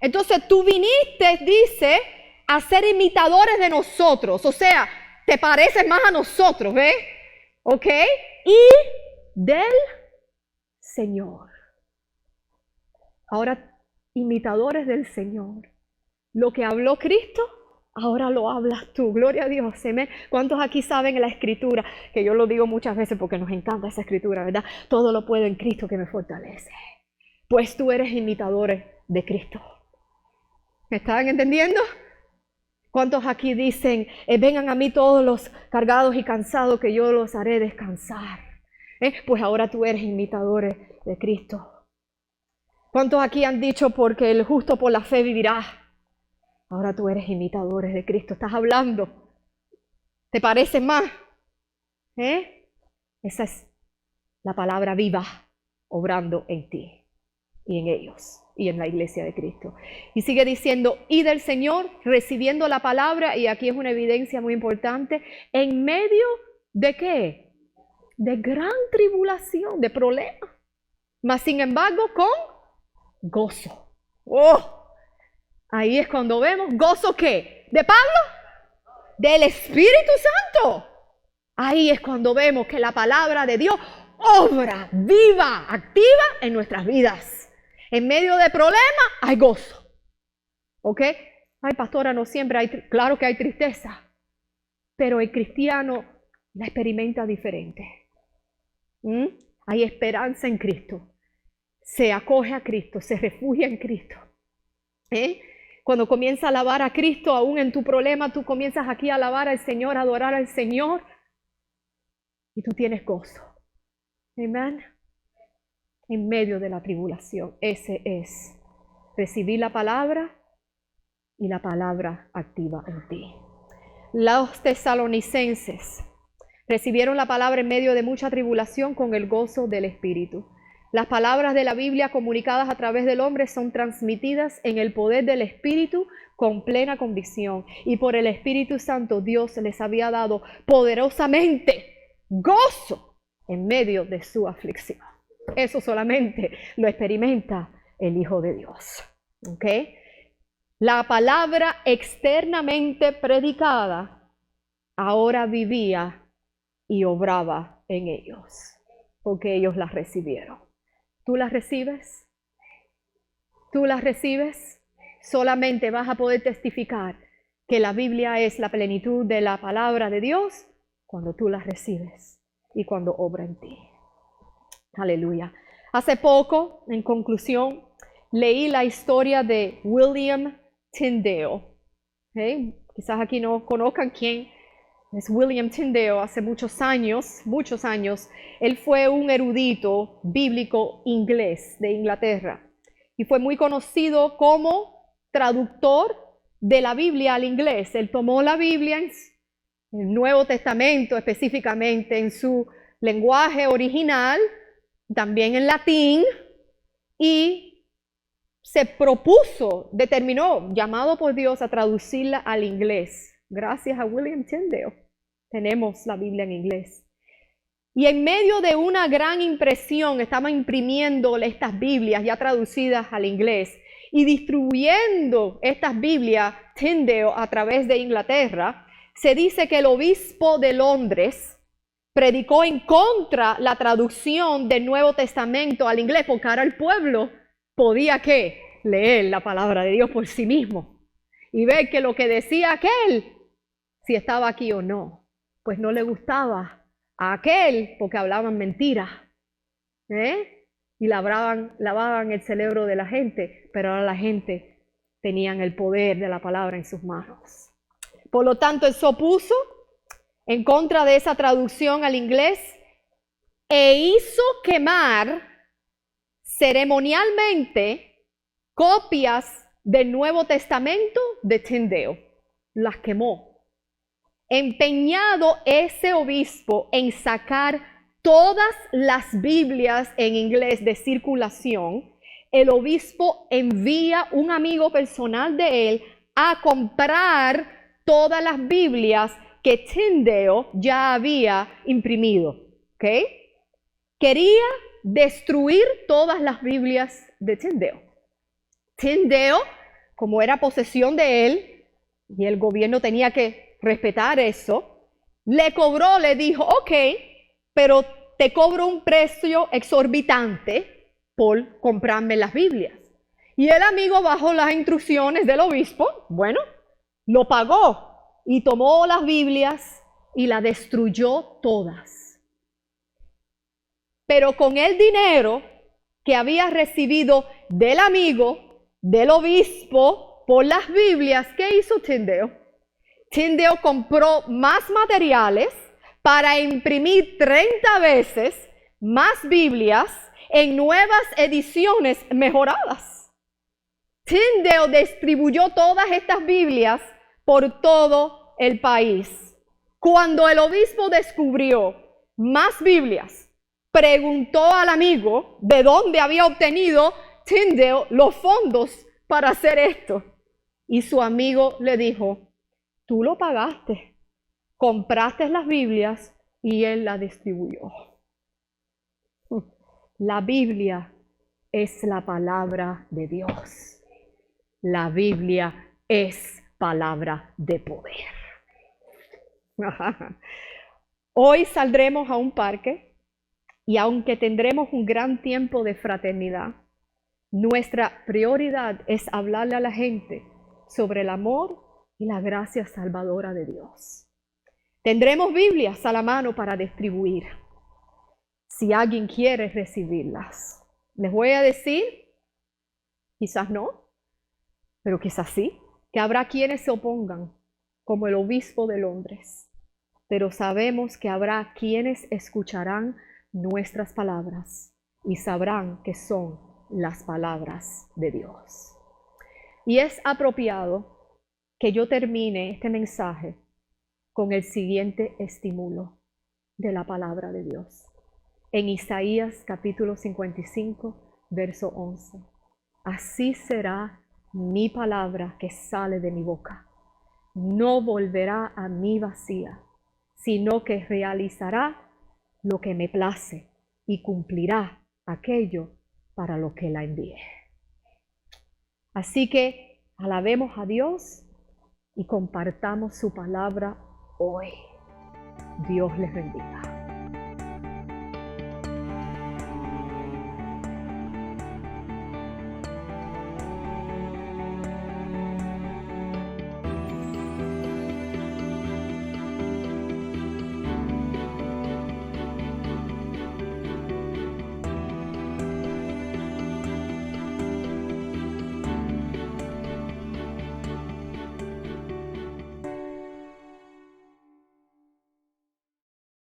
S1: Entonces tú viniste, dice, a ser imitadores de nosotros. O sea, te pareces más a nosotros, ¿ves? ¿Ok? Y del Señor. Ahora, imitadores del Señor. Lo que habló Cristo, ahora lo hablas tú. Gloria a Dios. Amén. ¿Cuántos aquí saben la escritura? Que yo lo digo muchas veces porque nos encanta esa escritura, ¿verdad? Todo lo puedo en Cristo que me fortalece. Pues tú eres imitadores de Cristo. ¿Me están entendiendo? ¿Cuántos aquí dicen, vengan a mí todos los cargados y cansados que yo los haré descansar? Pues ahora tú eres imitadores de Cristo. ¿Cuántos aquí han dicho, porque el justo por la fe vivirá? ahora tú eres imitadores de Cristo. Estás hablando. ¿Te parece más? Esa es la palabra viva obrando en ti y en ellos y en la iglesia de Cristo. Y sigue diciendo, y del Señor recibiendo la palabra, y aquí es una evidencia muy importante, en medio de ¿qué? De gran tribulación, de problemas, mas sin embargo con gozo. ¡Oh! Ahí es cuando vemos, ¿gozo qué? ¿De Pablo? Del Espíritu Santo. Ahí es cuando vemos que la palabra de Dios obra, viva, activa en nuestras vidas. En medio de problemas hay gozo. ¿Ok? Ay, pastora, no siempre hay, claro que hay tristeza, pero el cristiano la experimenta diferente. Hay esperanza en Cristo. Se acoge a Cristo, se refugia en Cristo. Cuando comienzas a alabar a Cristo, aún en tu problema, tú comienzas aquí a alabar al Señor, a adorar al Señor, y tú tienes gozo. Amén. En medio de la tribulación, ese es recibir la palabra y la palabra activa en ti. Los tesalonicenses recibieron la palabra en medio de mucha tribulación con el gozo del Espíritu. Las palabras de la Biblia comunicadas a través del hombre son transmitidas en el poder del Espíritu con plena convicción. Y por el Espíritu Santo Dios les había dado poderosamente gozo en medio de su aflicción. Eso solamente lo experimenta el Hijo de Dios. ¿Ok? La palabra externamente predicada ahora vivía y obraba en ellos, porque ellos la recibieron. ¿Tú las recibes? ¿Tú las recibes? Solamente vas a poder testificar que la Biblia es la plenitud de la palabra de Dios cuando tú las recibes y cuando obra en ti. Aleluya. Hace poco, en conclusión, leí la historia de William Tyndale. Quizás aquí no conozcan quién es William Tyndale. Hace muchos años, él fue un erudito bíblico inglés de Inglaterra y fue muy conocido como traductor de la Biblia al inglés. Él tomó la Biblia, el Nuevo Testamento específicamente, en su lenguaje original, también en latín, y se propuso, determinó, llamado por Dios a traducirla al inglés. Gracias a William Tyndale tenemos la Biblia en inglés. Y en medio de una gran impresión, estaba imprimiendo estas Biblias ya traducidas al inglés y distribuyendo estas Biblias Tyndale a través de Inglaterra. Se dice que el obispo de Londres predicó en contra la traducción del Nuevo Testamento al inglés, porque ahora el pueblo podía ¿qué? Leer la palabra de Dios por sí mismo y ver que lo que decía aquel, si estaba aquí o no, pues no le gustaba a aquel porque hablaban mentiras, y lavaban el cerebro de la gente, pero ahora la gente tenían el poder de la palabra en sus manos. Por lo tanto, él se opuso en contra de esa traducción al inglés e hizo quemar ceremonialmente copias del Nuevo Testamento de Tyndale. Las quemó. Empeñado ese obispo en sacar todas las Biblias en inglés de circulación, el obispo envía un amigo personal de él a comprar todas las Biblias que Tyndale ya había imprimido. ¿Ok? Quería destruir todas las Biblias de Tyndale. Tyndale, como era posesión de él, y el gobierno tenía que respetar eso, le dijo, ok, pero te cobro un precio exorbitante por comprarme las Biblias. Y el amigo, bajo las instrucciones del obispo, bueno, lo pagó y tomó las Biblias y las destruyó todas. Pero con el dinero que había recibido del amigo, del obispo, por las Biblias, ¿qué hizo Tyndale? Tyndale compró más materiales para imprimir 30 veces más Biblias en nuevas ediciones mejoradas. Tyndale distribuyó todas estas Biblias por todo el país. Cuando el obispo descubrió más Biblias, preguntó al amigo de dónde había obtenido Tyndale los fondos para hacer esto. Y su amigo le dijo, tú lo pagaste, compraste las Biblias y él las distribuyó. La Biblia es la palabra de Dios. La Biblia es palabra de poder. Hoy saldremos a un parque y aunque tendremos un gran tiempo de fraternidad, nuestra prioridad es hablarle a la gente sobre el amor y la gracia salvadora de Dios. Tendremos Biblias a la mano para distribuir, si alguien quiere recibirlas. Les voy a decir, quizás no, pero quizás sí, que habrá quienes se opongan, como el obispo de Londres. Pero sabemos que habrá quienes escucharán nuestras palabras y sabrán que son las palabras de Dios. Y es apropiado que yo termine este mensaje con el siguiente estímulo de la palabra de Dios. En Isaías capítulo 55, verso 11. Así será mi palabra que sale de mi boca. No volverá a mí vacía, sino que realizará lo que me place y cumplirá aquello para lo que la envié. Así que alabemos a Dios y compartamos su palabra hoy. Dios les bendiga.